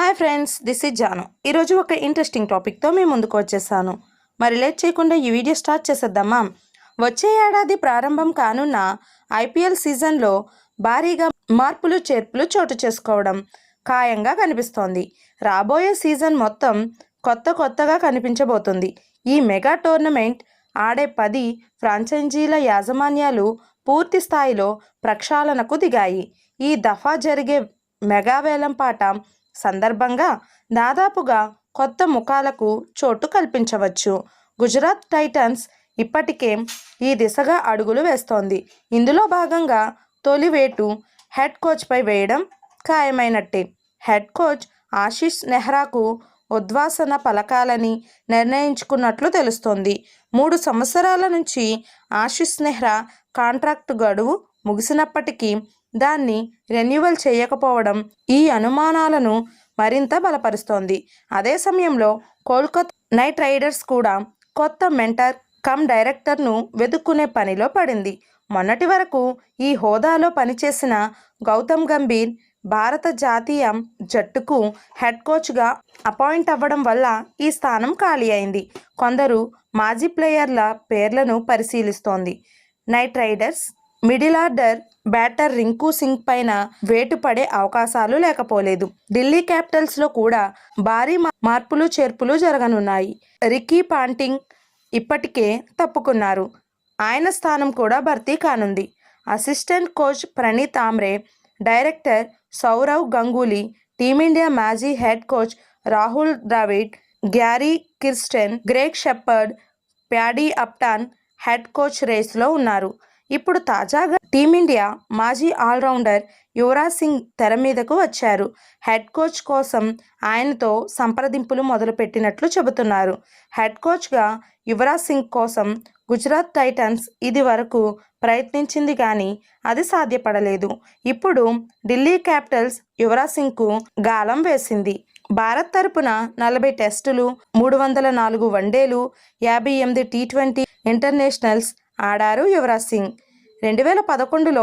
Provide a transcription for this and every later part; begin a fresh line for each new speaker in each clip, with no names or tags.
Hi friends, this is Janu. ఈరోజు ఒక interesting టాపిక్తో మీ ముందుకు వచ్చేసాను. మరి లేట్ చేయకుండా ఈ వీడియో స్టార్ట్ చేసేద్దామా? వచ్చే ఏడాది ప్రారంభం కానున్న ఐపీఎల్ సీజన్లో భారీగా మార్పులు చేర్పులు చోటు చేసుకోవడం ఖాయంగా కనిపిస్తోంది. రాబోయే సీజన్ మొత్తం కొత్తగా కనిపించబోతుంది. ఈ మెగా టోర్నమెంట్ ఆడే 10 ఫ్రాంచైజీల యాజమాన్యాలు పూర్తి స్థాయిలో ప్రక్షాళనకు దిగాయి. ఈ దఫా జరిగే మెగా వేలంపాట సందర్భంగా దాదాపుగా కొత్త ముఖాలకు చోటు కల్పించవచ్చు. గుజరాత్ టైటన్స్ ఇప్పటికే ఈ దిశగా అడుగులు వేస్తోంది. ఇందులో భాగంగా తొలి వేటు హెడ్ కోచ్పై వేయడం ఖాయమైనట్టే. హెడ్ కోచ్ ఆశీష్ నెహ్రాకు ఉద్వాసన పలకాలని నిర్ణయించుకున్నట్లు తెలుస్తోంది. 3 సంవత్సరాల నుంచి ఆశీష్ నెహ్రా కాంట్రాక్టు గడువు ముగిసినప్పటికీ దాన్ని రెన్యువల్ చేయకపోవడం ఈ అనుమానాలను మరింత బలపరుస్తోంది. అదే సమయంలో కోల్కతా నైట్ రైడర్స్ కూడా కొత్త మెంటర్ కమ్ డైరెక్టర్ను వెతుక్కునే పనిలో పడింది. మొన్నటి వరకు ఈ హోదాలో పనిచేసిన గౌతమ్ గంభీర్ భారత జాతీయ జట్టుకు హెడ్ కోచ్గా అపాయింట్ అవ్వడం వల్ల ఈ స్థానం ఖాళీ అయింది. కొందరు మాజీ ప్లేయర్ల పేర్లను పరిశీలిస్తోంది. Night riders middle order batter Rinku Singh పైన వేటు పడే అవకాశాలు లేకపోలేదు. ఢిల్లీ క్యాపిటల్స్లో కూడా భారీ మార్పులు చేర్పులు జరగనున్నాయి. రికీ పాంటింగ్ ఇప్పటికే తప్పుకున్నారు. ఆయన స్థానం కూడా భర్తీ కానుంది. Assistant coach Praneet Amre, director Sourav Ganguly, team India మాజీ head coach Rahul Dravid, Gary Kirsten, Greg Shipperd, Paddy Upton head coach రేస్లో ఉన్నారు. ఇప్పుడు తాజాగా టీమిండియా మాజీ ఆల్రౌండర్ యువరాజ్ సింగ్ తెర మీదకు వచ్చారు. హెడ్ కోచ్ కోసం ఆయనతో సంప్రదింపులు మొదలుపెట్టినట్లు చెబుతున్నారు. హెడ్ కోచ్గా యువరాజ్ సింగ్ కోసం గుజరాత్ టైటన్స్ ఇది వరకు ప్రయత్నించింది కానీ అది సాధ్యపడలేదు. ఇప్పుడు ఢిల్లీ క్యాపిటల్స్ యువరాజ్ సింగ్కు గాలం వేసింది. భారత్ తరపున 40 టెస్టులు, 304 వన్డేలు, 58 టీ20 ఇంటర్నేషనల్స్ ఆడారు యువరాజ్ సింగ్. 2011లో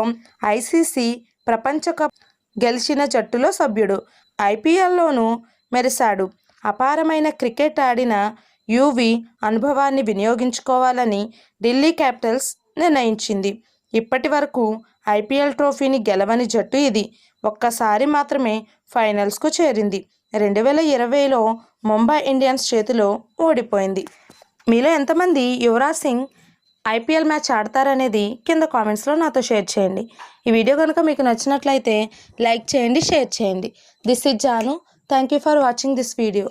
ఐసీసీ ప్రపంచ కప్ గెలిచిన జట్టులో సభ్యుడు. ఐపీఎల్లోనూ మెరిశాడు. అపారమైన క్రికెట్ ఆడిన యువీ అనుభవాన్ని వినియోగించుకోవాలని ఢిల్లీ క్యాపిటల్స్ నిర్ణయించింది. ఇప్పటి వరకు ఐపీఎల్ ట్రోఫీని గెలవని జట్టు ఇది. ఒక్కసారి మాత్రమే ఫైనల్స్కు చేరింది. 2020లో ముంబై ఇండియన్స్ చేతిలో ఓడిపోయింది. మీలో ఎంతమంది యువరాజ్ సింగ్ ఐపీఎల్ మ్యాచ్ ఆడతారనేది కింద కామెంట్స్లో నాతో షేర్ చేయండి. ఈ వీడియో కనుక మీకు నచ్చినట్లయితే లైక్ చేయండి, షేర్ చేయండి. This is Janu. Thank you for watching this video.